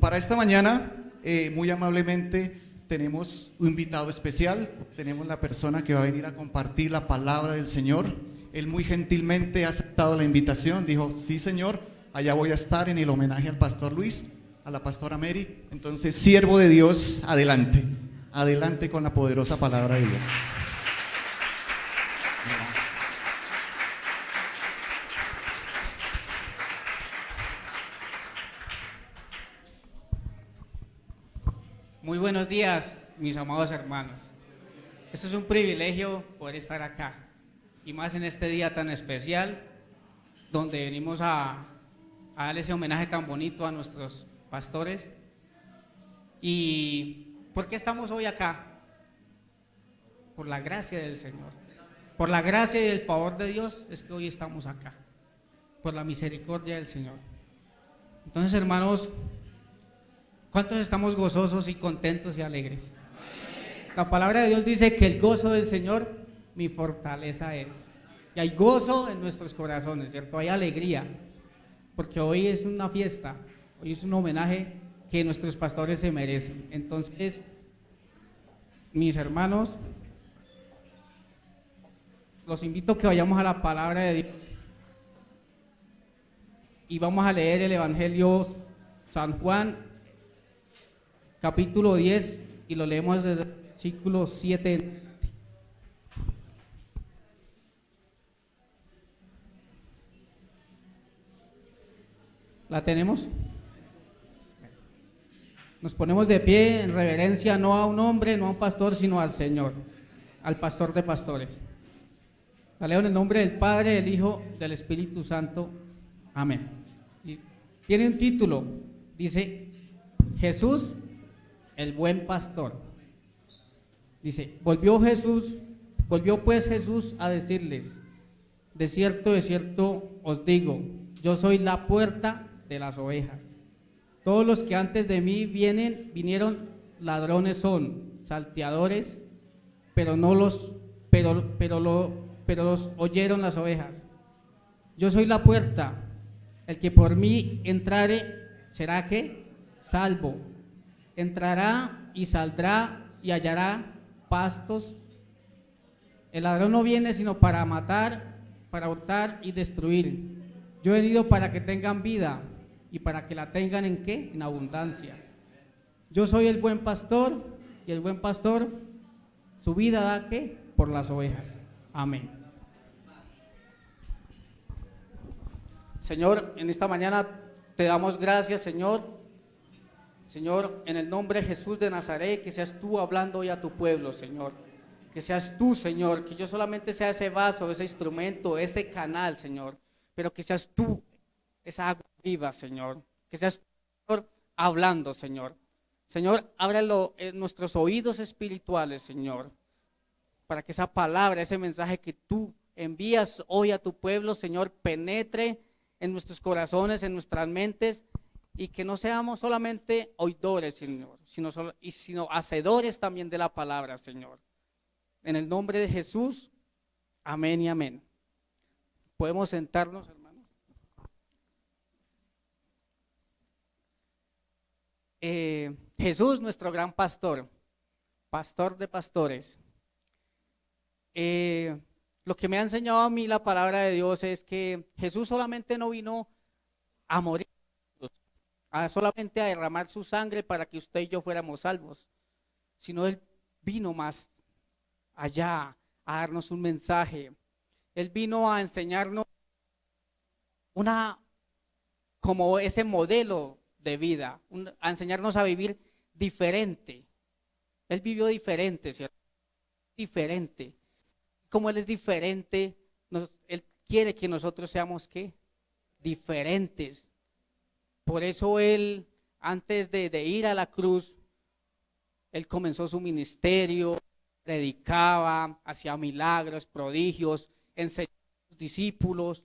Para esta mañana, muy amablemente, tenemos un invitado especial, tenemos la persona que va a venir a compartir la palabra del Señor. Él muy gentilmente ha aceptado la invitación, dijo, sí Señor, allá voy a estar en el homenaje al pastor Luis, a la pastora Mary. Entonces, siervo de Dios, adelante, adelante con la poderosa palabra de Dios. Muy buenos días, mis amados hermanos. Esto es un privilegio poder estar acá, y más en este día tan especial, donde venimos a darle ese homenaje tan bonito a nuestros pastores. ¿Y por qué estamos hoy acá? Por la gracia del Señor. Por la gracia y el favor de Dios es que hoy estamos acá, por la misericordia del Señor. Entonces, hermanos, ¿cuántos estamos gozosos y contentos y alegres? La palabra de Dios dice que el gozo del Señor mi fortaleza es. Y hay gozo en nuestros corazones, ¿cierto? Hay alegría, porque hoy es una fiesta, hoy es un homenaje que nuestros pastores se merecen. Entonces, mis hermanos, los invito a que vayamos a la palabra de Dios y vamos a leer el Evangelio San Juan, capítulo 10, y lo leemos desde el versículo 7. ¿La tenemos? Nos ponemos de pie en reverencia no a un hombre, no a un pastor, sino al Señor, al pastor de pastores. La leo en el nombre del Padre, del Hijo, del Espíritu Santo. Amén. Y tiene un título, dice Jesús, el buen pastor. Dice, volvió pues Jesús a decirles, de cierto os digo, yo soy la puerta de las ovejas. Todos los que antes de mí vinieron ladrones son, salteadores, pero los oyeron las ovejas. Yo soy la puerta, el que por mí entrare, será que salvo. Entrará y saldrá y hallará pastos. El ladrón no viene sino para matar, para hurtar y destruir. Yo he venido para que tengan vida y para que la tengan ¿en qué? En abundancia. Yo soy el buen pastor y el buen pastor su vida da ¿qué? Por las ovejas. Amén. Señor, en esta mañana te damos gracias, Señor. Señor, en el nombre de Jesús de Nazaret, que seas tú hablando hoy a tu pueblo, Señor. Que seas tú, Señor, que yo solamente sea ese vaso, ese instrumento, ese canal, Señor. Pero que seas tú, esa agua viva, Señor. Que seas tú, Señor, hablando, Señor. Señor, ábrelo en nuestros oídos espirituales, Señor. Para que esa palabra, ese mensaje que tú envías hoy a tu pueblo, Señor, penetre en nuestros corazones, en nuestras mentes, y que no seamos solamente oidores, Señor, sino hacedores también de la palabra, Señor. En el nombre de Jesús, amén y amén. ¿Podemos sentarnos, hermanos? Jesús, nuestro gran pastor, pastor de pastores. Lo que me ha enseñado a mí la palabra de Dios es que Jesús solamente no vino a morir, solamente a derramar su sangre para que usted y yo fuéramos salvos, sino Él vino más allá a darnos un mensaje. Él vino a enseñarnos como ese modelo de vida, a enseñarnos a vivir diferente. Él vivió diferente, ¿cierto? Diferente. Como Él es diferente, Él quiere que nosotros seamos ¿qué? Diferentes. Por eso Él, antes de ir a la cruz, Él comenzó su ministerio, predicaba, hacía milagros, prodigios, enseñaba a sus discípulos,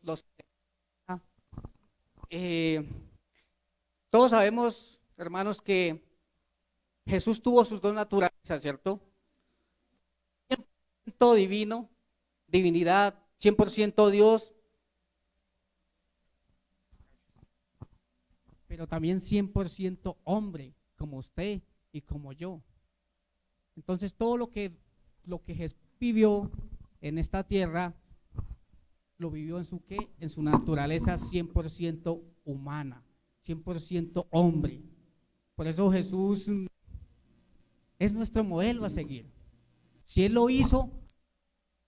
todos sabemos, hermanos, que Jesús tuvo sus dos naturalezas, ¿cierto? 100% divino, divinidad, 100% Dios, pero pero también 100% hombre, como usted y como yo. Entonces todo lo que Jesús vivió en esta tierra, lo vivió en su ¿qué? En su naturaleza 100% humana, 100% hombre. Por eso Jesús es nuestro modelo a seguir. Si Él lo hizo,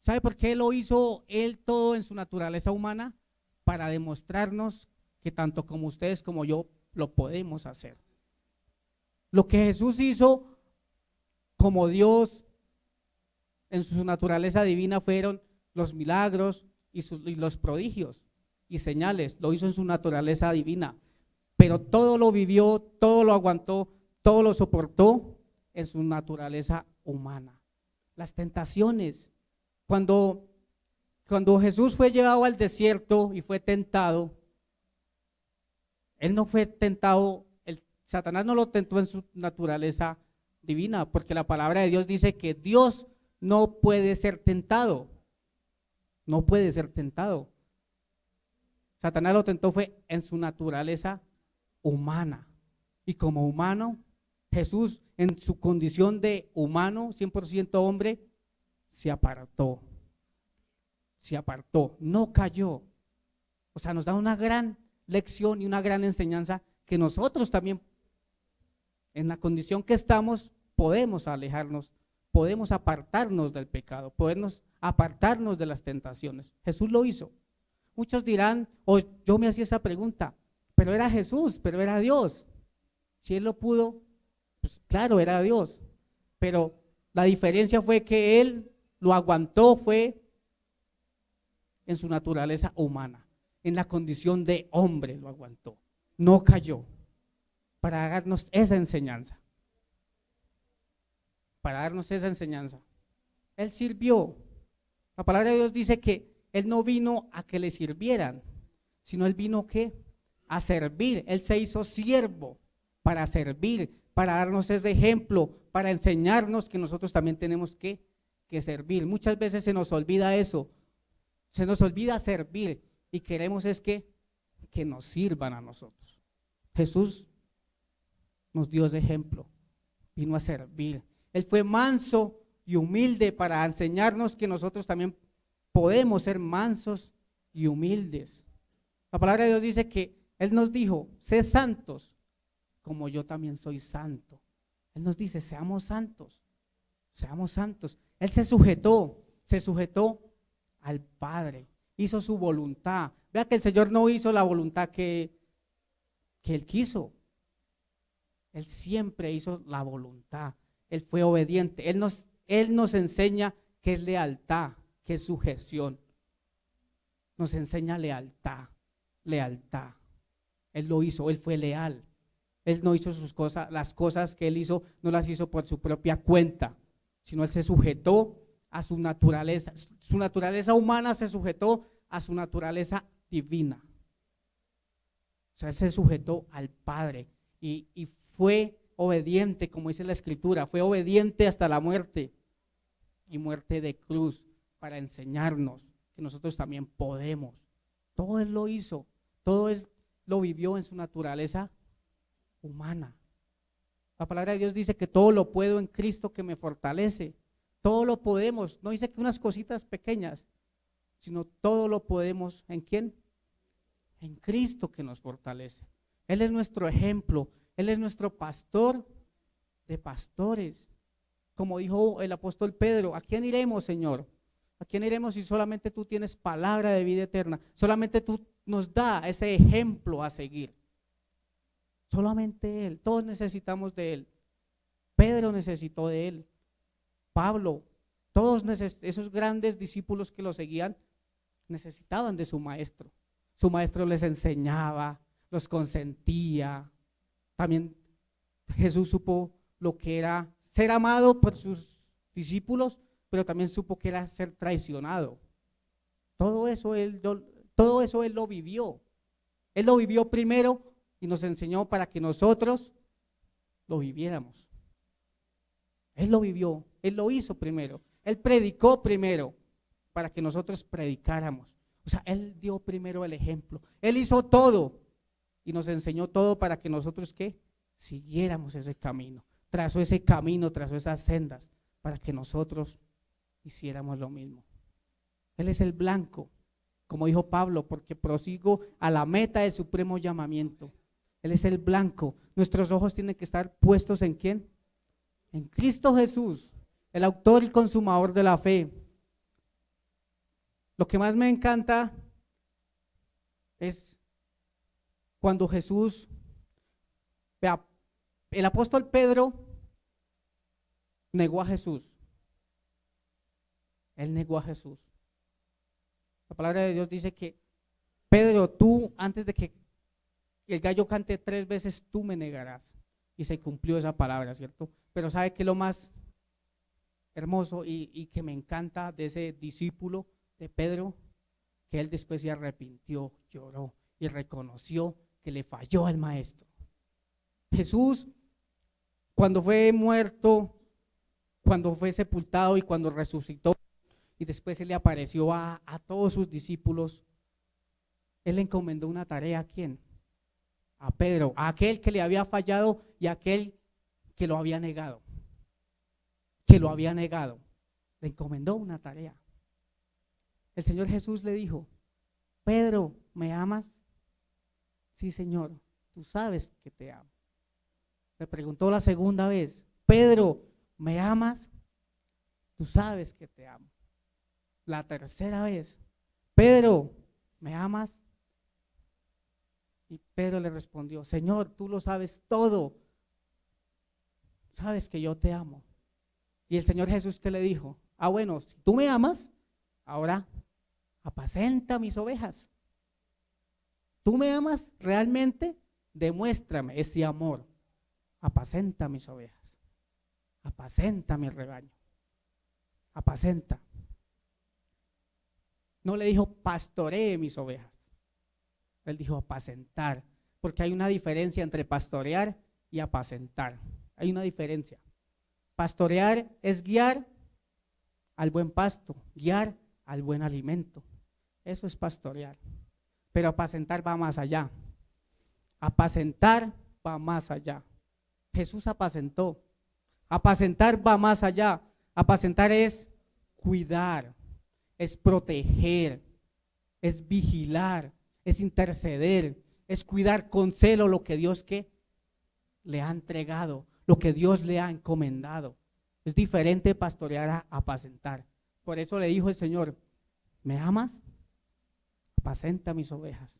¿sabe por qué lo hizo Él todo en su naturaleza humana? Para demostrarnos que tanto como ustedes como yo lo podemos hacer. Lo que Jesús hizo como Dios en su naturaleza divina fueron los milagros y los prodigios y señales. Lo hizo en su naturaleza divina, pero todo lo vivió, todo lo aguantó, todo lo soportó en su naturaleza humana. Las tentaciones, cuando Jesús fue llevado al desierto y fue tentado, Él no fue tentado, Satanás no lo tentó en su naturaleza divina, porque la palabra de Dios dice que Dios no puede ser tentado, no puede ser tentado. Satanás lo tentó fue en su naturaleza humana, y como humano, Jesús en su condición de humano, 100% hombre, se apartó, no cayó. O sea, nos da una gran lección y una gran enseñanza que nosotros también, en la condición que estamos, podemos alejarnos, podemos apartarnos del pecado, podemos apartarnos de las tentaciones. Jesús lo hizo. Muchos dirán, o yo me hacía esa pregunta, pero era Jesús, pero era Dios. Si Él lo pudo, pues claro, era Dios. Pero la diferencia fue que Él lo aguantó, fue en su naturaleza humana, en la condición de hombre lo aguantó, no cayó, para darnos esa enseñanza. Él sirvió. La palabra de Dios dice que Él no vino a que le sirvieran, sino Él vino ¿qué? A servir. Él se hizo siervo para servir, para darnos ese ejemplo, para enseñarnos que nosotros también tenemos que servir. Muchas veces se nos olvida eso, se nos olvida servir y queremos es que nos sirvan a nosotros. Jesús nos dio ese ejemplo, vino a servir. Él fue manso y humilde para enseñarnos que nosotros también podemos ser mansos y humildes. La palabra de Dios dice que Él nos dijo, sé santos como yo también soy santo. Él nos dice, seamos santos, seamos santos. Él se sujetó al Padre, hizo su voluntad. Vea que el Señor no hizo la voluntad que Él quiso. Él siempre hizo la voluntad. Él fue obediente. Él nos enseña qué es lealtad, qué es sujeción. Nos enseña lealtad. Él lo hizo, Él fue leal. Él no hizo sus cosas, las cosas que Él hizo, no las hizo por su propia cuenta, sino Él se sujetó a su naturaleza. Su naturaleza humana se sujetó a su naturaleza divina. O sea, Él se sujetó al Padre y fue obediente, como dice la Escritura, fue obediente hasta la muerte y muerte de cruz para enseñarnos que nosotros también podemos. Todo Él lo hizo, todo Él lo vivió en su naturaleza humana. La palabra de Dios dice que todo lo puedo en Cristo que me fortalece. Todo lo podemos, no dice que unas cositas pequeñas, sino todo lo podemos ¿en quién? En Cristo que nos fortalece. Él es nuestro ejemplo, Él es nuestro pastor de pastores. Como dijo el apóstol Pedro, ¿a quién iremos, Señor? ¿A quién iremos si solamente tú tienes palabra de vida eterna? Solamente tú nos da ese ejemplo a seguir. Solamente Él, todos necesitamos de Él. Pedro necesitó de Él. Pablo, todos esos grandes discípulos que lo seguían necesitaban de su maestro. Su maestro les enseñaba, los consentía. También Jesús supo lo que era ser amado por sus discípulos, pero también supo que era ser traicionado. Todo eso Él lo vivió. Él lo vivió primero y nos enseñó para que nosotros lo viviéramos. Él lo vivió, Él lo hizo primero, Él predicó primero para que nosotros predicáramos. O sea, Él dio primero el ejemplo, Él hizo todo y nos enseñó todo para que nosotros, ¿qué? Siguiéramos ese camino, trazó ese camino, trazó esas sendas, para que nosotros hiciéramos lo mismo. Él es el blanco, como dijo Pablo, porque prosigo a la meta del supremo llamamiento. Él es el blanco. Nuestros ojos tienen que estar puestos ¿en quién? En Cristo Jesús, el autor y consumador de la fe. Lo que más me encanta es cuando Jesús, vea, el apóstol Pedro negó a Jesús. Él negó a Jesús. La palabra de Dios dice que Pedro, tú antes de que el gallo cante 3 veces, tú me negarás. Y se cumplió esa palabra, ¿cierto? Pero ¿sabe qué es lo más hermoso y que me encanta de ese discípulo de Pedro? Que él después se arrepintió, lloró y reconoció que le falló al maestro. Jesús, cuando fue muerto, cuando fue sepultado y cuando resucitó, y después se le apareció a todos sus discípulos, él le encomendó una tarea. ¿A quién? A Pedro, a aquel que le había fallado y a aquel que lo había negado. Le encomendó una tarea. El Señor Jesús le dijo: Pedro, ¿me amas? Sí, Señor, tú sabes que te amo. Le preguntó la segunda vez: Pedro, ¿me amas? Tú sabes que te amo. La tercera vez: Pedro, ¿me amas? Y Pedro le respondió: Señor, tú lo sabes todo, sabes que yo te amo. Y el Señor Jesús, ¿qué le dijo? Bueno, si tú me amas, ahora apacenta mis ovejas. ¿Tú me amas realmente? Demuéstrame ese amor. Apacenta mis ovejas, apacenta mi rebaño, apacenta. No le dijo pastoree mis ovejas, él dijo apacentar, porque hay una diferencia entre pastorear y apacentar. Hay una diferencia. Pastorear es guiar al buen pasto, guiar al buen alimento. Eso es pastorear. Pero apacentar va más allá. Apacentar va más allá. Jesús apacentó. Apacentar va más allá. Apacentar es cuidar, es proteger, es vigilar, es interceder, es cuidar con celo lo que Dios le ha entregado, lo que Dios le ha encomendado. Es diferente pastorear a apacentar. Por eso le dijo el Señor: ¿me amas? Apacenta mis ovejas.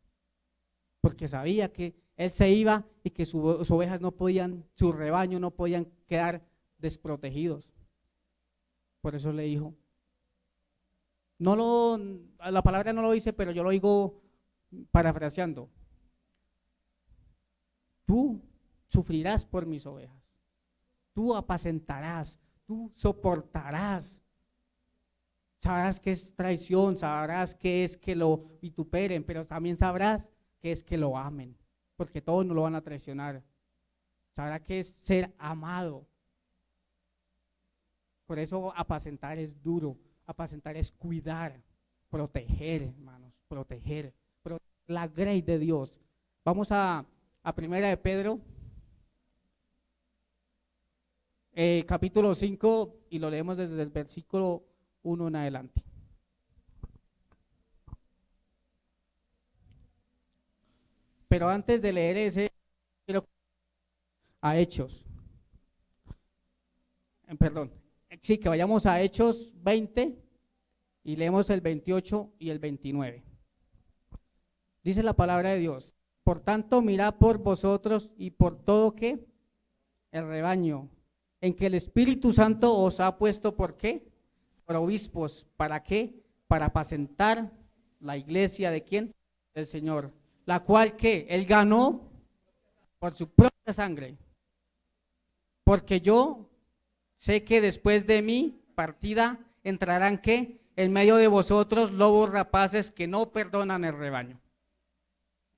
Porque sabía que él se iba y que sus ovejas no podían, su rebaño no podían quedar desprotegidos. Por eso le dijo, la palabra no lo dice, pero yo lo digo parafraseando: tú sufrirás por mis ovejas, tú apacentarás, tú soportarás. Sabrás que es traición, sabrás que es que lo vituperen, pero también sabrás que es que lo amen, porque todos no lo van a traicionar. Sabrás que es ser amado. Por eso apacentar es duro, apacentar es cuidar, proteger, hermanos, proteger la gracia de Dios. Vamos a Primera de Pedro, capítulo 5, y lo leemos desde el versículo 1 en adelante. Pero antes de leer ese, quiero a Hechos. Sí, que vayamos a Hechos 20 y leemos el 28 y el 29. Dice la palabra de Dios: por tanto, mirad por vosotros y por todo que el rebaño en que el Espíritu Santo os ha puesto, ¿por qué? Por obispos. ¿Para qué? Para apacentar la iglesia de ¿quién? Del Señor, la cual que él ganó por su propia sangre. Porque yo sé que después de mi partida entrarán ¿qué? En medio de vosotros lobos rapaces que no perdonan el rebaño.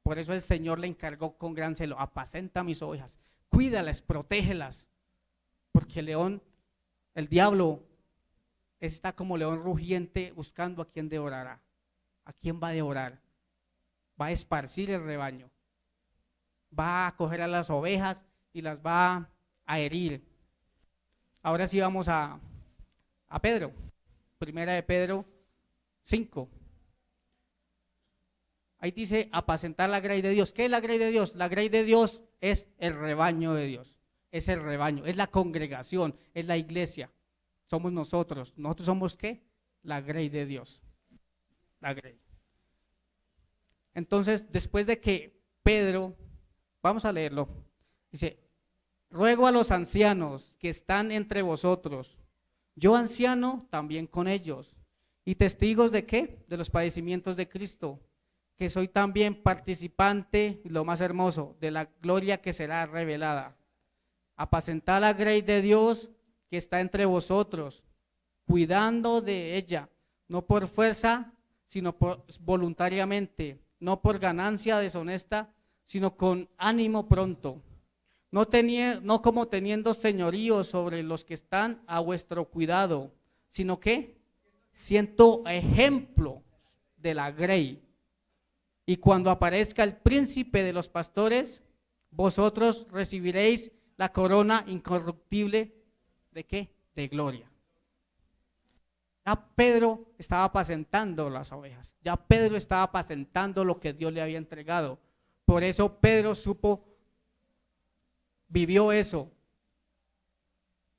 Por eso el Señor le encargó con gran celo: apacenta mis ovejas, cuídalas, protégelas, porque el diablo está como león rugiente buscando a quien devorará. ¿A quién va a devorar? Va a esparcir el rebaño. va a coger a las ovejas y las va a herir. Ahora sí vamos a Pedro, primera de Pedro 5. Ahí dice apacentar la grey de Dios. ¿Qué es la grey de Dios? La grey de Dios es el rebaño de Dios, es el rebaño, es la congregación, es la iglesia. Somos nosotros. ¿Nosotros somos qué? La grey de Dios. La grey. Entonces, después de que Pedro, vamos a leerlo, dice, ruego a los ancianos que están entre vosotros, yo anciano también con ellos, y testigos de qué? De los padecimientos de Cristo, que soy también participante, lo más hermoso, de la gloria que será revelada. Apacentad la grey de Dios que está entre vosotros, cuidando de ella, no por fuerza, sino voluntariamente, no por ganancia deshonesta, sino con ánimo pronto, no como teniendo señorío sobre los que están a vuestro cuidado, sino que siendo ejemplo de la grey. Y cuando aparezca el príncipe de los pastores, vosotros recibiréis la corona incorruptible ¿de qué? De gloria. Ya Pedro estaba apacentando las ovejas, ya Pedro estaba apacentando lo que Dios le había entregado. Por eso Pedro vivió eso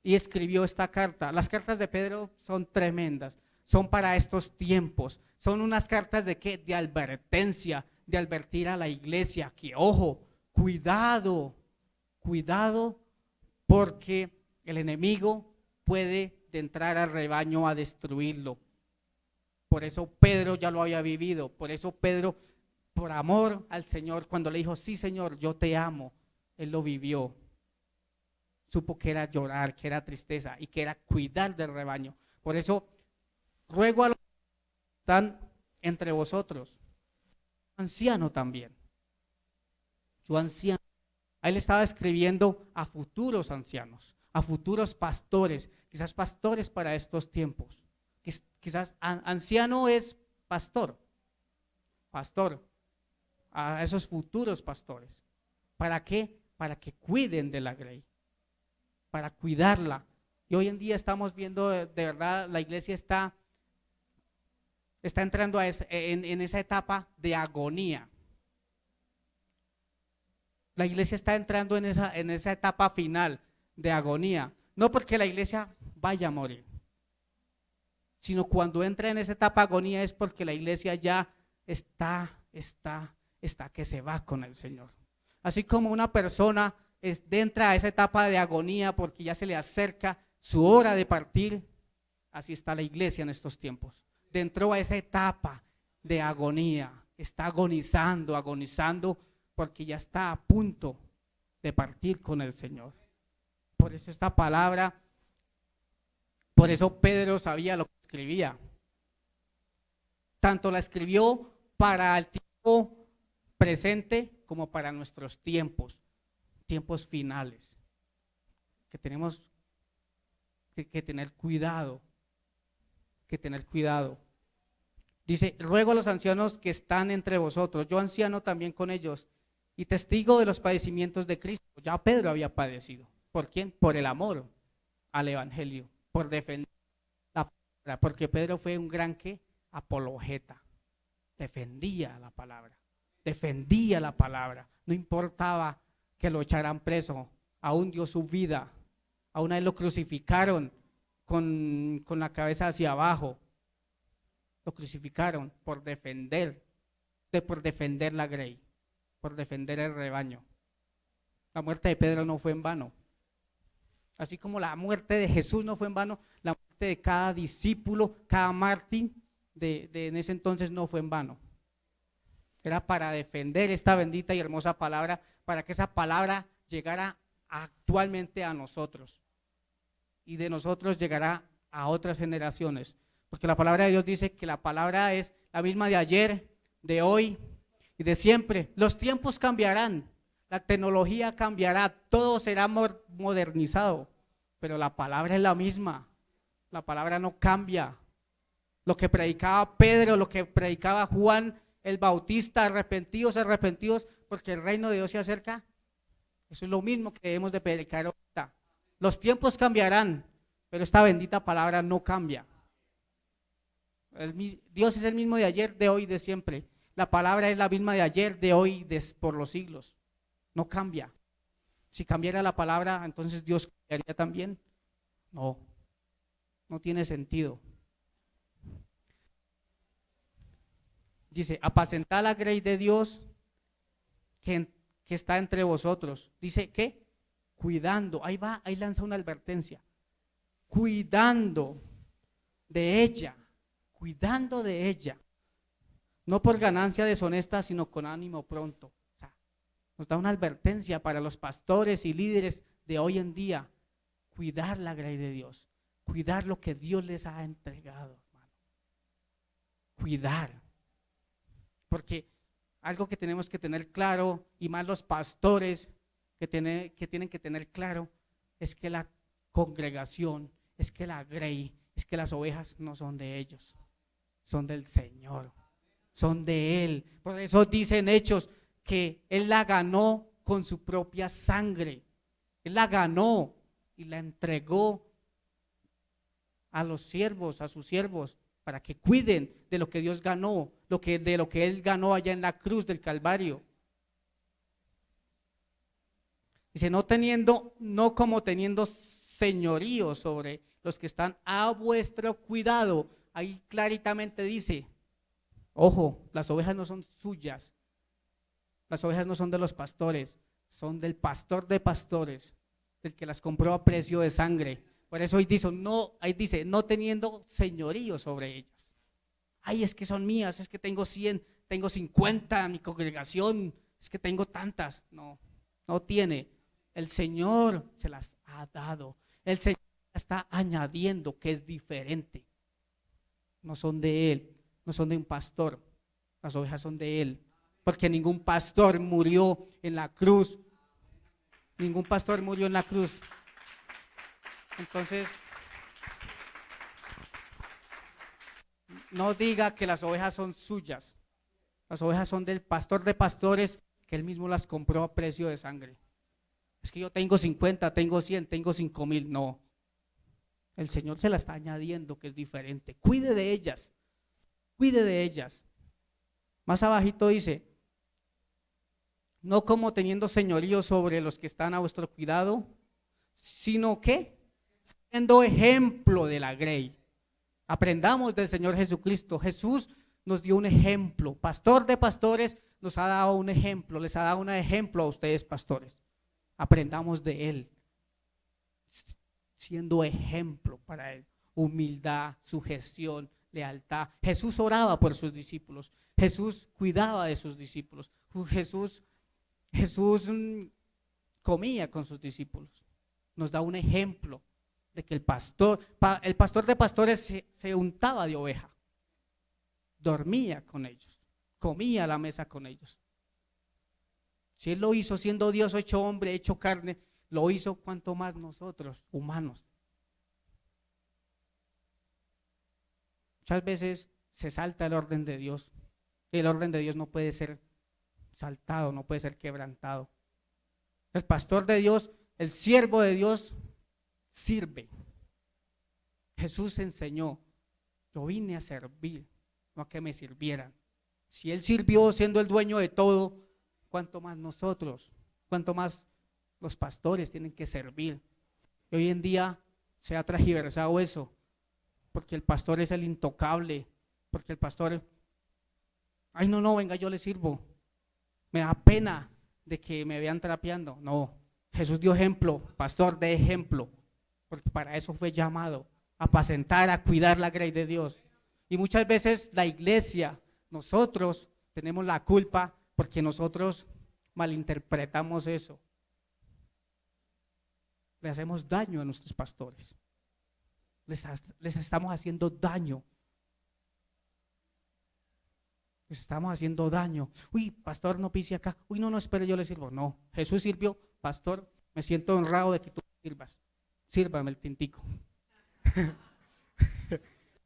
y escribió esta carta. Las cartas de Pedro son tremendas, son para estos tiempos, son unas cartas de qué? De advertencia, de advertir a la iglesia que ojo, cuidado, porque el enemigo puede entrar al rebaño a destruirlo. Por eso Pedro ya lo había vivido, por eso Pedro, por amor al Señor, cuando le dijo, sí Señor, yo te amo, él lo vivió. Supo que era llorar, que era tristeza y que era cuidar del rebaño. Por eso ruego a los que están entre vosotros, anciano también, yo anciano. A él estaba escribiendo a futuros ancianos, a futuros pastores, quizás pastores para estos tiempos. Quizás anciano es pastor, a esos futuros pastores. ¿Para qué? Para que cuiden de la grey, para cuidarla. Y hoy en día estamos viendo, de verdad, la iglesia está entrando en esa etapa de agonía. La iglesia está entrando en esa etapa final de agonía, no porque la iglesia vaya a morir, sino cuando entra en esa etapa de agonía es porque la iglesia ya está que se va con el Señor. Así como una persona entra a esa etapa de agonía porque ya se le acerca su hora de partir, así está la iglesia en estos tiempos. Entró a esa etapa de agonía, está agonizando porque ya está a punto de partir con el Señor. Por eso esta palabra, por eso Pedro sabía lo que escribía. Tanto la escribió para el tiempo presente como para nuestros tiempos finales, que tenemos que tener cuidado, Dice, ruego a los ancianos que están entre vosotros, yo anciano también con ellos, y testigo de los padecimientos de Cristo. Ya Pedro había padecido. ¿Por quién? Por el amor al evangelio, por defender la palabra, porque Pedro fue un gran ¿qué? Apologeta, defendía la palabra, no importaba que lo echaran preso, aún dio su vida, aún a él lo crucificaron con la cabeza hacia abajo, lo crucificaron por defender la grey, por defender el rebaño. La muerte de Pedro no fue en vano. Así como la muerte de Jesús no fue en vano, la muerte de cada discípulo, cada mártir en ese entonces no fue en vano. Era para defender esta bendita y hermosa palabra, para que esa palabra llegara actualmente a nosotros y de nosotros llegará a otras generaciones. Porque la palabra de Dios dice que la palabra es la misma de ayer, de hoy y de siempre. Los tiempos cambiarán, la tecnología cambiará, todo será modernizado, pero la palabra es la misma, la palabra no cambia. Lo que predicaba Pedro, lo que predicaba Juan el Bautista, arrepentidos, porque el reino de Dios se acerca. Eso es lo mismo que debemos de predicar ahorita. Los tiempos cambiarán, pero esta bendita palabra no cambia. Dios es el mismo de ayer, de hoy, de siempre. La palabra es la misma de ayer, de hoy, por los siglos. No cambia. Si cambiara la palabra, entonces Dios cambiaría también. No, no tiene sentido. Dice, apacentad la grey de Dios que está entre vosotros. Dice, ¿qué? Cuidando. Ahí va, ahí lanza una advertencia. Cuidando de ella. Cuidando de ella. No por ganancia deshonesta, sino con ánimo pronto. O sea, nos da una advertencia para los pastores y líderes de hoy en día. Cuidar la grey de Dios. Cuidar lo que Dios les ha entregado, hermano. Cuidar. Porque algo que tenemos que tener claro, y más los pastores que tienen que tener claro, es que la congregación, es que la grey, es que las ovejas no son de ellos, son del Señor, son de Él. Por eso dicen Hechos que Él la ganó con su propia sangre. Él la ganó y la entregó a los siervos, a sus siervos, para que cuiden de lo que Dios ganó, de lo que Él ganó allá en la cruz del Calvario. Dice, no como teniendo señorío sobre los que están a vuestro cuidado. Ahí claritamente dice, ojo, las ovejas no son suyas, las ovejas no son de los pastores, son del pastor de pastores, del que las compró a precio de sangre. Por eso ahí dice, no teniendo señorío sobre ellas. Ay, es que son mías, es que tengo 100, tengo 50 en mi congregación, es que tengo tantas. No, no tiene. El Señor se las ha dado. El Señor está añadiendo que es diferente. No son de Él, no son de un pastor. Las ovejas son de Él. Porque ningún pastor murió en la cruz. Ningún pastor murió en la cruz. Entonces, no diga que las ovejas son suyas. Las ovejas son del pastor de pastores, que él mismo las compró a precio de sangre. Es que yo tengo 50, tengo 100, tengo 5,000. No, el Señor se la está añadiendo, que es diferente. Cuide de ellas, cuide de ellas. Más abajito dice, no como teniendo señorío sobre los que están a vuestro cuidado, sino que siendo ejemplo de la grey. Aprendamos del Señor Jesucristo. Jesús nos dio un ejemplo. Pastor de pastores nos ha dado un ejemplo, les ha dado un ejemplo a ustedes, pastores. Aprendamos de Él, siendo ejemplo para Él. Humildad, sujeción, lealtad. Jesús oraba por sus discípulos. Jesús cuidaba de sus discípulos. Jesús comía con sus discípulos. Nos da un ejemplo de que el pastor de pastores se untaba de oveja, dormía con ellos, comía a la mesa con ellos. Si Él lo hizo siendo Dios hecho hombre, hecho carne, lo hizo cuanto más nosotros, humanos. Muchas veces se salta el orden de Dios. El orden de Dios no puede ser saltado, no puede ser quebrantado. El pastor de Dios, el siervo de Dios, sirve. Jesús enseñó, yo vine a servir, no a que me sirvieran. Si Él sirvió siendo el dueño de todo, cuánto más nosotros, cuánto más los pastores tienen que servir. Y hoy en día se ha transgiversado eso, porque el pastor es el intocable, porque el pastor, ay no, venga, yo le sirvo, me da pena de que me vean trapeando. No, Jesús dio ejemplo, pastor de ejemplo, porque para eso fue llamado, a apacentar, a cuidar la grey de Dios. Y muchas veces la iglesia, nosotros tenemos la culpa porque nosotros malinterpretamos eso. Le hacemos daño a nuestros pastores. Les estamos haciendo daño. Les estamos haciendo daño. Uy, pastor, no pise acá. Uy, no, espere, yo le sirvo. No, Jesús sirvió. Pastor, me siento honrado de que tú sirvas. Sírvame el tintico.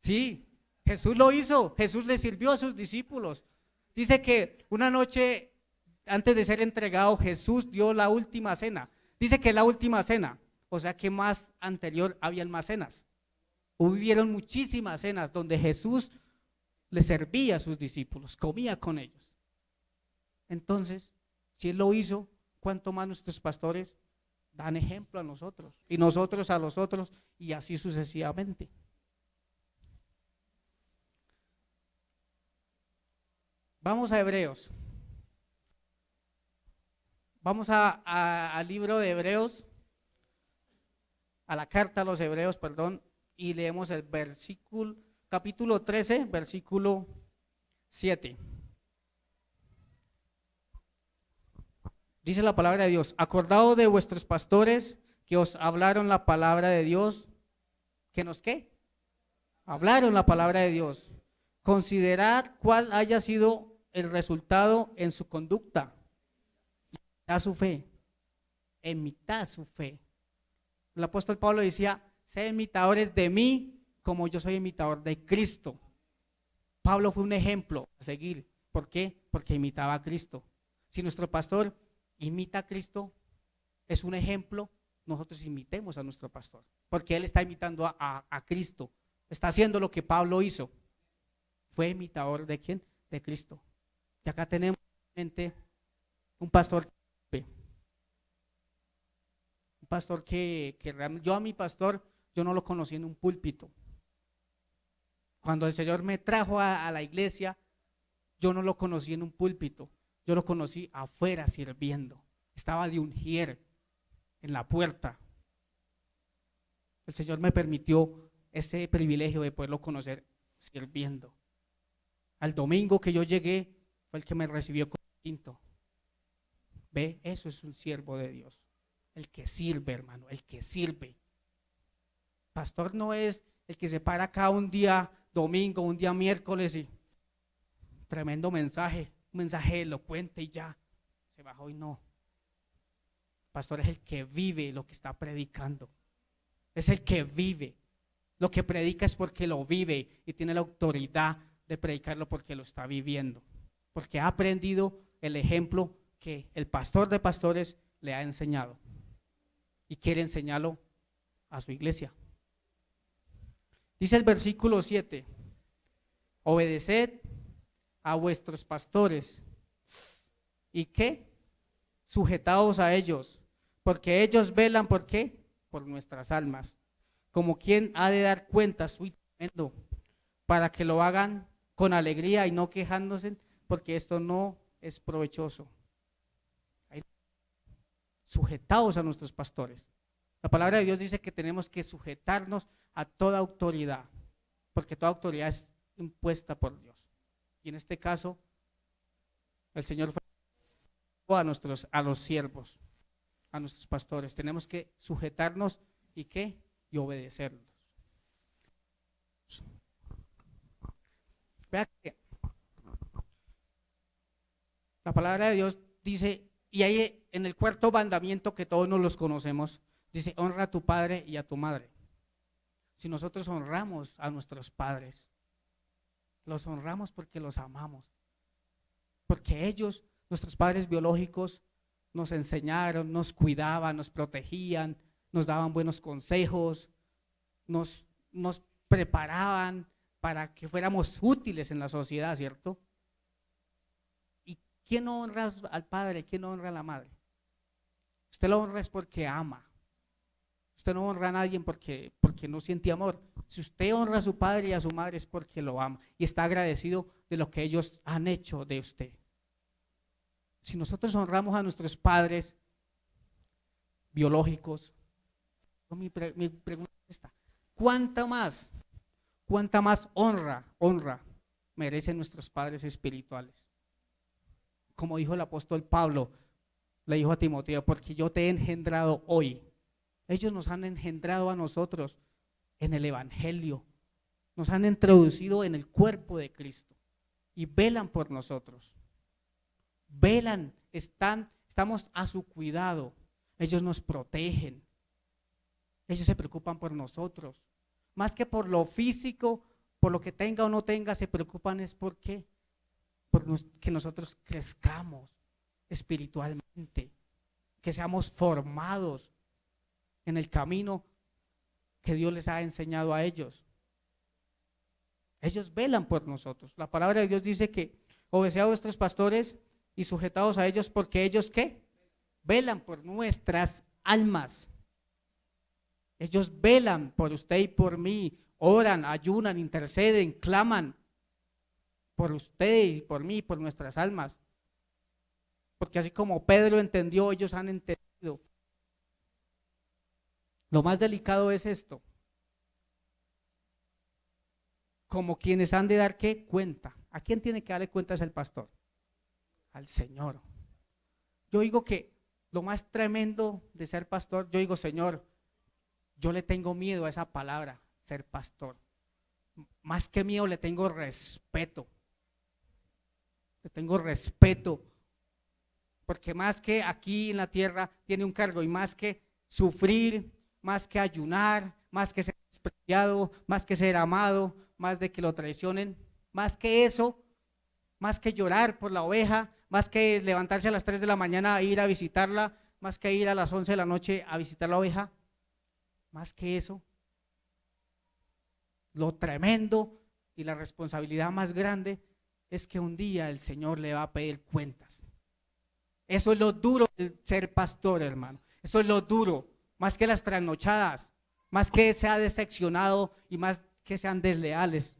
Sí, Jesús lo hizo. Jesús le sirvió a sus discípulos. Dice que una noche antes de ser entregado, Jesús dio la última cena. Dice que es la última cena, o sea que más anterior habían más cenas. Hubieron muchísimas cenas donde Jesús le servía a sus discípulos, comía con ellos. Entonces, si Él lo hizo, ¿cuánto más nuestros pastores dan ejemplo a nosotros? Y nosotros a los otros, y así sucesivamente. Vamos a Hebreos. Vamos al libro de Hebreos, a la carta a los Hebreos, perdón, y leemos el versículo, capítulo 13, versículo 7. Dice la palabra de Dios: acordaos de vuestros pastores que os hablaron la palabra de Dios. ¿Que nos qué? Hablaron la palabra de Dios. Considerad cuál haya sido el resultado en su conducta. A su fe, imitad su fe. El apóstol Pablo decía: sed imitadores de mí como yo soy imitador de Cristo. Pablo fue un ejemplo a seguir. ¿Por qué? Porque imitaba a Cristo. Si nuestro pastor imita a Cristo, es un ejemplo, nosotros imitemos a nuestro pastor, porque él está imitando a Cristo, está haciendo lo que Pablo hizo. Fue imitador ¿de quién? De Cristo. Y acá tenemos un pastor que realmente, yo a mi pastor, yo no lo conocí en un púlpito. Cuando el Señor me trajo a la iglesia, yo no lo conocí en un púlpito, yo lo conocí afuera sirviendo. Estaba de ungier en la puerta. El Señor me permitió ese privilegio de poderlo conocer sirviendo. Al domingo que yo llegué, fue el que me recibió con quinto. Ve, eso es un siervo de Dios. El que sirve, hermano, el que sirve. Pastor no es el que se para acá un día domingo, un día miércoles y tremendo mensaje, un mensaje elocuente y ya, se bajó y no. Pastor es el que vive lo que está predicando. Es el que vive. Lo que predica es porque lo vive y tiene la autoridad de predicarlo porque lo está viviendo. Porque ha aprendido el ejemplo que el pastor de pastores le ha enseñado. Y quiere enseñarlo a su iglesia. Dice el versículo 7: obedeced a vuestros pastores. ¿Y qué? Sujetaos a ellos, porque ellos velan, ¿por qué? Por nuestras almas, como quien ha de dar cuentas, tremendo, para que lo hagan con alegría y no quejándose, porque esto no es provechoso. Sujetaos a nuestros pastores. La palabra de Dios dice que tenemos que sujetarnos a toda autoridad, porque toda autoridad es impuesta por Dios. Y en este caso, el Señor fue a los siervos, a nuestros pastores. Tenemos que sujetarnos y ¿qué? Y obedecerlos. Vea que la palabra de Dios dice, y ahí en el cuarto mandamiento que todos nos los conocemos, dice: honra a tu padre y a tu madre. Si nosotros honramos a nuestros padres, los honramos porque los amamos, porque ellos, nuestros padres biológicos, nos enseñaron, nos cuidaban, nos protegían, nos daban buenos consejos, nos preparaban para que fuéramos útiles en la sociedad, ¿cierto? ¿Y quién honra al padre? ¿Quién honra a la madre? Usted lo honra es porque ama. Usted no honra a nadie porque no siente amor. Si usted honra a su padre y a su madre es porque lo ama y está agradecido de lo que ellos han hecho de usted. Si nosotros honramos a nuestros padres biológicos, mi pregunta es esta: ¿cuánta más honra merecen nuestros padres espirituales? Como dijo el apóstol Pablo, le dijo a Timoteo: porque yo te he engendrado hoy. Ellos nos han engendrado a nosotros en el evangelio, nos han introducido en el cuerpo de Cristo y velan por nosotros. Velan, estamos a su cuidado. Ellos nos protegen. Ellos se preocupan por nosotros. Más que por lo físico, por lo que tenga o no tenga, se preocupan es por qué. Por que nosotros crezcamos. espiritualmente, que seamos formados en el camino que Dios les ha enseñado a ellos. Ellos velan por nosotros. La palabra de Dios dice que obedeced a vuestros pastores y sujetados a ellos, porque ellos ¿qué? Velan por nuestras almas. Ellos velan por usted y por mí, oran, ayunan, interceden, claman por usted y por mí, por nuestras almas. Porque así como Pedro entendió, ellos han entendido. Lo más delicado es esto. Como quienes han de dar ¿qué? Cuenta. ¿A quién tiene que darle cuenta es el pastor? Al Señor. Yo digo que lo más tremendo de ser pastor, yo digo, Señor, yo le tengo miedo a esa palabra, ser pastor. Más que miedo, le tengo respeto. Le tengo respeto. Porque más que aquí en la tierra tiene un cargo, y más que sufrir, más que ayunar, más que ser despreciado, más que ser amado, más de que lo traicionen, más que eso, más que llorar por la oveja, más que levantarse a las 3 de la mañana e ir a visitarla, más que ir a las 11 de la noche a visitar la oveja, más que eso, lo tremendo y la responsabilidad más grande es que un día el Señor le va a pedir cuentas. Eso es lo duro de ser pastor, hermano. Eso es lo duro, más que las trasnochadas, más que sea decepcionado y más que sean desleales.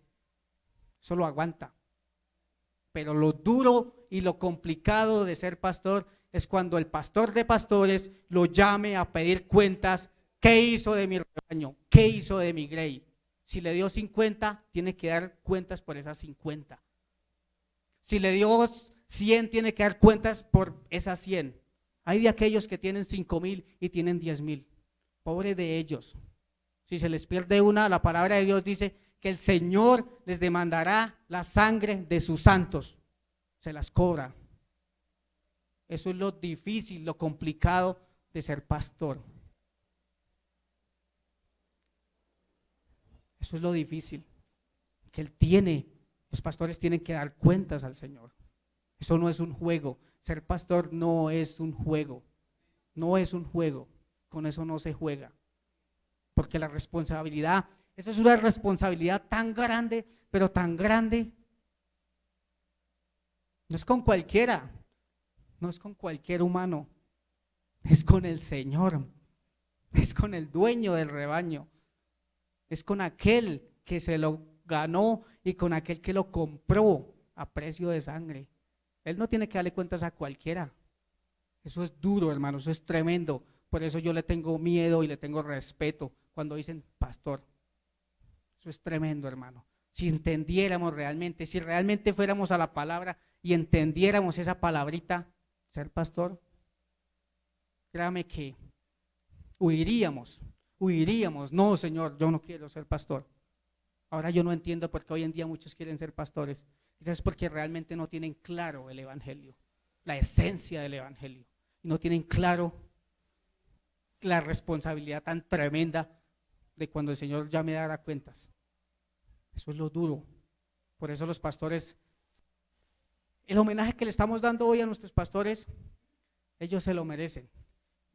Eso lo aguanta. Pero lo duro y lo complicado de ser pastor es cuando el pastor de pastores lo llame a pedir cuentas. ¿Qué hizo de mi rebaño? ¿Qué hizo de mi grey? Si le dio 50, tiene que dar cuentas por esas 50. Si le dio 100, tiene que dar cuentas por esas 100. Hay de aquellos que tienen 5,000 y tienen 10,000. Pobre de ellos. Si se les pierde una, la palabra de Dios dice que el Señor les demandará la sangre de sus santos. Se las cobra. Eso es lo difícil, lo complicado de ser pastor. Eso es lo difícil, que los pastores tienen que dar cuentas al Señor. Eso no es un juego, ser pastor no es un juego, no es un juego, con eso no se juega, porque la responsabilidad, eso es una responsabilidad tan grande, pero tan grande, no es con cualquiera, no es con cualquier humano, es con el Señor, es con el dueño del rebaño. Es con aquel que se lo ganó y con aquel que lo compró a precio de sangre. Él no tiene que darle cuentas a cualquiera. Eso es duro, hermano, eso es tremendo. Por eso yo le tengo miedo y le tengo respeto cuando dicen pastor. Eso es tremendo, hermano. Si entendiéramos realmente, si realmente fuéramos a la palabra y entendiéramos esa palabrita, ser pastor, créame que huiríamos. No, Señor, yo no quiero ser pastor. Ahora yo no entiendo por qué hoy en día muchos quieren ser pastores. Quizás es porque realmente no tienen claro el evangelio, la esencia del evangelio, y no tienen claro la responsabilidad tan tremenda de cuando el Señor ya me dará cuentas. Eso es lo duro. Por eso los pastores, el homenaje que le estamos dando hoy a nuestros pastores, ellos se lo merecen.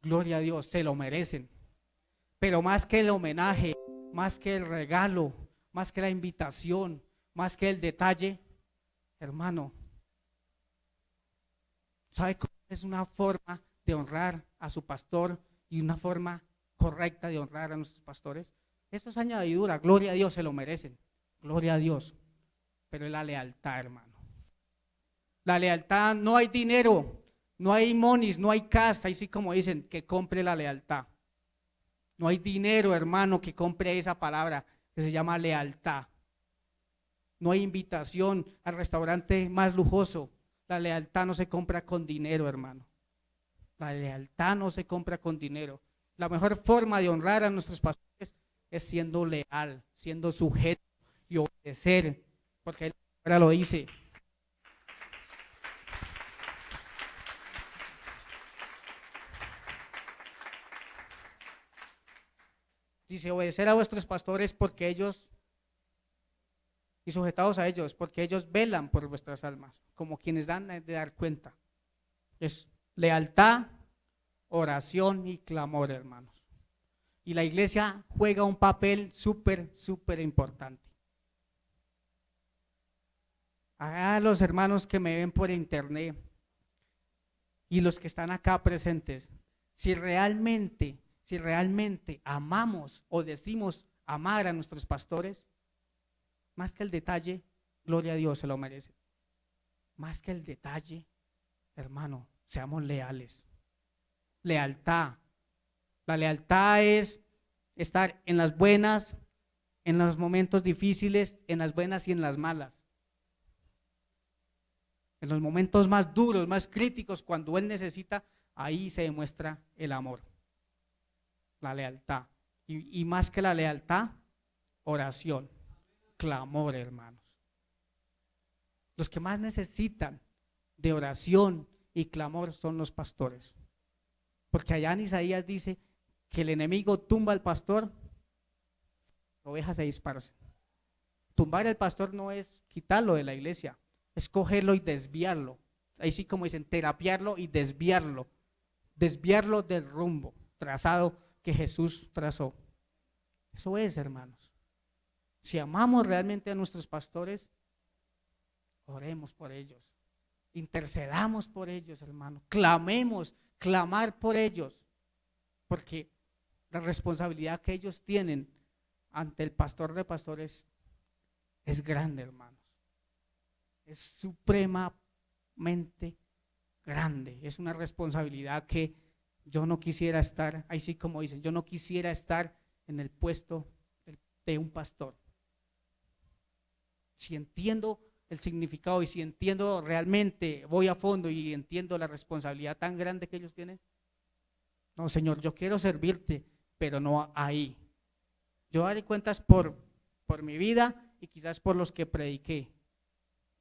Gloria a Dios, se lo merecen. Pero más que el homenaje, más que el regalo, más que la invitación, más que el detalle, hermano, ¿sabe cómo es una forma de honrar a su pastor y una forma correcta de honrar a nuestros pastores? Eso es añadidura, gloria a Dios, se lo merecen, gloria a Dios, pero es la lealtad, hermano. La lealtad, no hay dinero, no hay monis, no hay casa, así como dicen, que compre la lealtad. No hay dinero, hermano, que compre esa palabra que se llama lealtad. No hay invitación al restaurante más lujoso. La lealtad no se compra con dinero, hermano. La lealtad no se compra con dinero. La mejor forma de honrar a nuestros pastores es siendo leal, siendo sujeto y obedecer, porque él ahora lo dice. Dice, obedecer a vuestros pastores porque ellos, y sujetados a ellos, porque ellos velan por vuestras almas, como quienes dan de dar cuenta. Es lealtad, oración y clamor, hermanos. Y la iglesia juega un papel súper importante. A los hermanos que me ven por internet y los que están acá presentes, si realmente amamos o decimos amar a nuestros pastores, más que el detalle, gloria a Dios, se lo merece. Más que el detalle, hermano, seamos leales. Lealtad. La lealtad es estar en las buenas, en los momentos difíciles, en las buenas y en las malas. En los momentos más duros, más críticos, cuando Él necesita, ahí se demuestra el amor, la lealtad. Y más que la lealtad, oración, clamor, hermanos. Los que más necesitan de oración y clamor son los pastores. Porque allá en Isaías dice que el enemigo tumba al pastor, ovejas se dispersan. Tumbar al pastor no es quitarlo de la iglesia, es cogerlo y desviarlo. Ahí sí, como dicen, terapiarlo y desviarlo del rumbo trazado que Jesús trazó. Eso es, hermanos. Si amamos realmente a nuestros pastores, oremos por ellos, intercedamos por ellos, hermano, clamar por ellos, porque la responsabilidad que ellos tienen ante el pastor de pastores es grande, hermanos. Es supremamente grande. Es una responsabilidad que yo no quisiera estar, ahí sí como dicen, yo no quisiera estar en el puesto de un pastor. Si entiendo el significado y si entiendo realmente, voy a fondo y entiendo la responsabilidad tan grande que ellos tienen, no, Señor, yo quiero servirte, pero no ahí. Yo daré cuentas por mi vida y quizás por los que prediqué,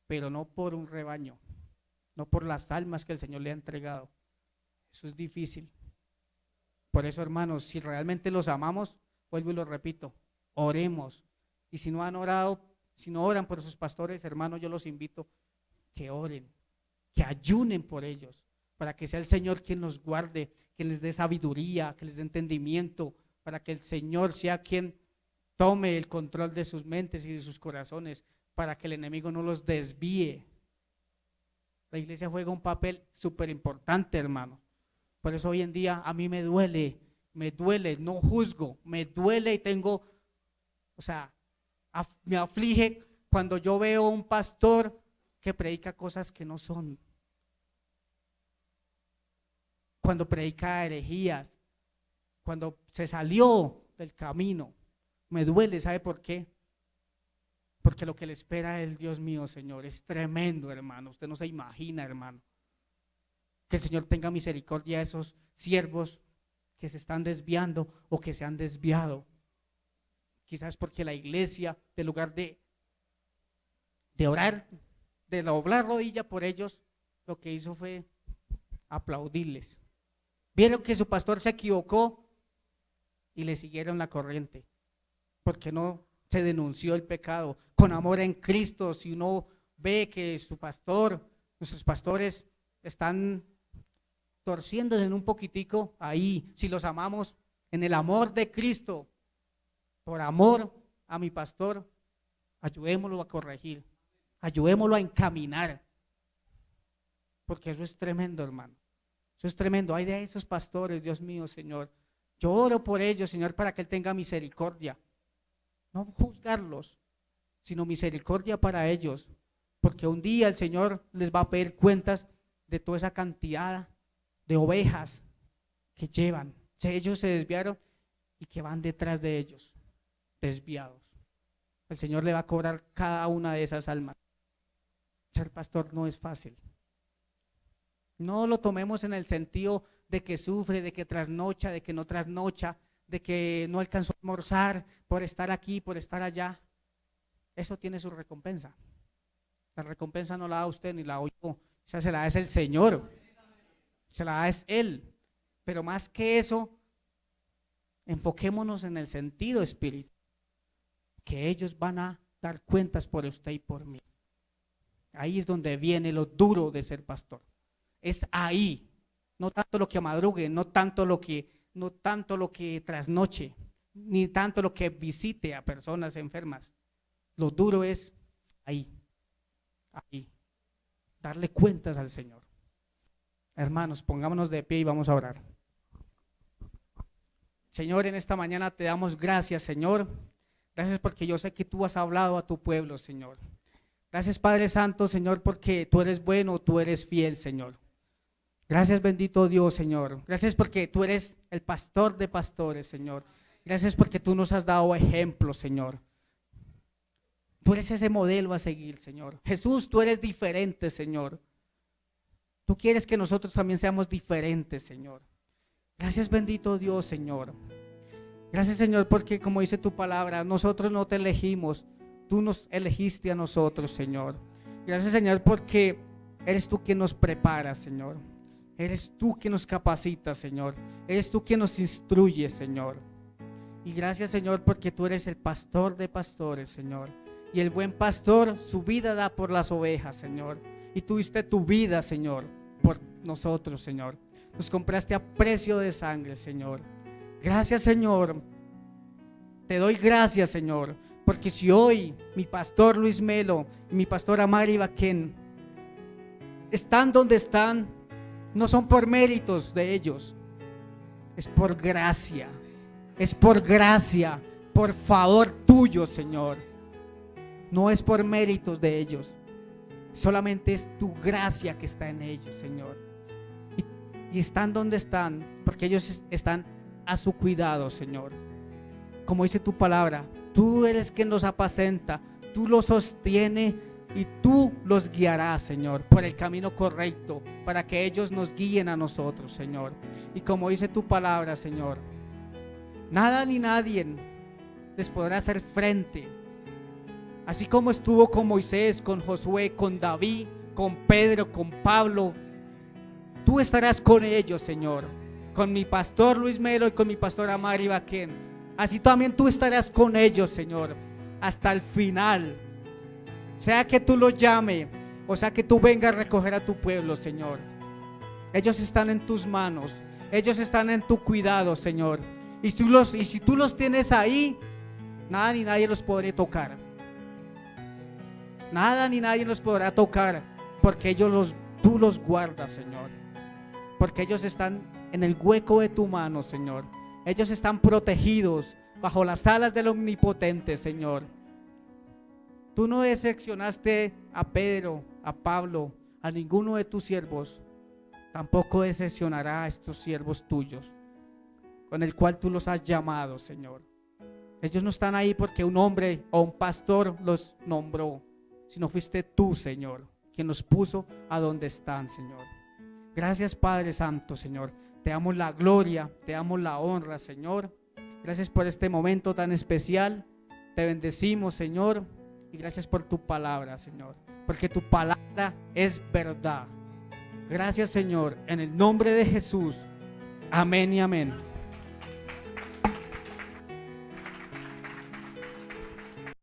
pero no por un rebaño, no por las almas que el Señor le ha entregado. Eso es difícil. Por eso, hermanos, si realmente los amamos, vuelvo y lo repito, oremos. Y si no han orado, si no oran por sus pastores, hermanos, yo los invito que oren, que ayunen por ellos, para que sea el Señor quien los guarde, que les dé sabiduría, que les dé entendimiento, para que el Señor sea quien tome el control de sus mentes y de sus corazones, para que el enemigo no los desvíe. La iglesia juega un papel súper importante, hermano. Por eso hoy en día a mí me duele, no juzgo, me duele y tengo, me aflige cuando yo veo un pastor que predica cosas que no son. Cuando predica herejías, cuando se salió del camino, me duele, ¿sabe por qué? Porque lo que le espera el Dios mío, Señor, es tremendo, hermano. Usted no se imagina, hermano. Que el Señor tenga misericordia de esos siervos que se están desviando o que se han desviado. Quizás porque la iglesia, en lugar de orar, de doblar rodilla por ellos, lo que hizo fue aplaudirles. Vieron que su pastor se equivocó y le siguieron la corriente, porque no se denunció el pecado. Con amor en Cristo, si uno ve que nuestros pastores están torciéndose en un poquitico, ahí, si los amamos en el amor de Cristo, por amor a mi pastor, ayudémoslo a corregir, ayudémoslo a encaminar, porque eso es tremendo, hermano. Eso es tremendo. Hay de esos pastores, Dios mío, Señor. Yo oro por ellos, Señor, para que Él tenga misericordia. No juzgarlos, sino misericordia para ellos, porque un día el Señor les va a pedir cuentas de toda esa cantidad de ovejas que llevan. Ellos se desviaron y que van detrás de ellos, desviados. El Señor le va a cobrar cada una de esas almas. Ser pastor no es fácil. No lo tomemos en el sentido de que sufre, de que trasnocha, de que no trasnocha, de que no alcanzó a almorzar por estar aquí, por estar allá. Eso tiene su recompensa. La recompensa no la da usted ni la doy yo. Esa se la da es el Señor. Se la da es Él. Pero más que eso, enfoquémonos en el sentido espiritual. Que ellos van a dar cuentas por usted y por mí. Ahí es donde viene lo duro de ser pastor. es ahí, no tanto lo que madrugue, no tanto lo que trasnoche, ni tanto lo que visite a personas enfermas. Lo duro es ahí, darle cuentas al Señor. Hermanos, pongámonos de pie y vamos a orar. Señor, en esta mañana te damos gracias, Señor. Gracias porque yo sé que tú has hablado a tu pueblo, Señor. Gracias, Padre Santo, Señor, porque tú eres bueno, tú eres fiel, Señor. Gracias, bendito Dios, Señor. Gracias porque tú eres el pastor de pastores, Señor. Gracias porque tú nos has dado ejemplo, Señor. Tú eres ese modelo a seguir, Señor. Jesús, tú eres diferente, Señor. Tú quieres que nosotros también seamos diferentes, Señor. Gracias, bendito Dios, Señor. Gracias, Señor, porque como dice tu palabra, nosotros no te elegimos, tú nos elegiste a nosotros, Señor. Gracias, Señor, porque eres tú quien nos prepara, Señor. Eres tú quien nos capacita, Señor. Eres tú quien nos instruye, Señor. Y gracias, Señor, porque tú eres el pastor de pastores, Señor. Y el buen pastor su vida da por las ovejas, Señor. Y tú diste tu vida, Señor, por nosotros, Señor. Nos compraste a precio de sangre, Señor. Gracias, Señor. Te doy gracias, Señor, porque si hoy mi pastor Luis Melo y mi pastora Mari Baquén están donde están, no son por méritos de ellos, es por gracia, por favor tuyo, Señor. No es por méritos de ellos, solamente es tu gracia que está en ellos, Señor. Y están donde están porque ellos están a su cuidado, Señor. Como dice tu palabra, tú eres quien los apacenta, tú los sostienes y tú los guiarás, Señor, por el camino correcto, para que ellos nos guíen a nosotros, Señor. Y como dice tu palabra, Señor, nada ni nadie les podrá hacer frente. Así como estuvo con Moisés, con Josué, con David, con Pedro, con Pablo, tú estarás con ellos, Señor. Con mi pastor Luis Melo y con mi pastora Mari Baquén. Así también tú estarás con ellos, Señor, hasta el final. Sea que tú los llames o sea que tú vengas a recoger a tu pueblo, Señor. Ellos están en tus manos. Ellos están en tu cuidado, Señor. Y si tú los tienes ahí, nada ni nadie los podrá tocar. Nada ni nadie los podrá tocar, porque tú los guardas, Señor. Porque ellos están en el hueco de tu mano, Señor. Ellos están protegidos bajo las alas del Omnipotente, Señor. Tú no decepcionaste a Pedro, a Pablo, a ninguno de tus siervos. Tampoco decepcionará a estos siervos tuyos, con el cual tú los has llamado, Señor. Ellos no están ahí porque un hombre o un pastor los nombró, sino fuiste tú, Señor, quien los puso a donde están, Señor. Gracias, Padre Santo, Señor. Te damos la gloria, te damos la honra, Señor. Gracias por este momento tan especial. Te bendecimos, Señor. Y gracias por tu palabra, Señor. Porque tu palabra es verdad. Gracias, Señor. En el nombre de Jesús. Amén y amén.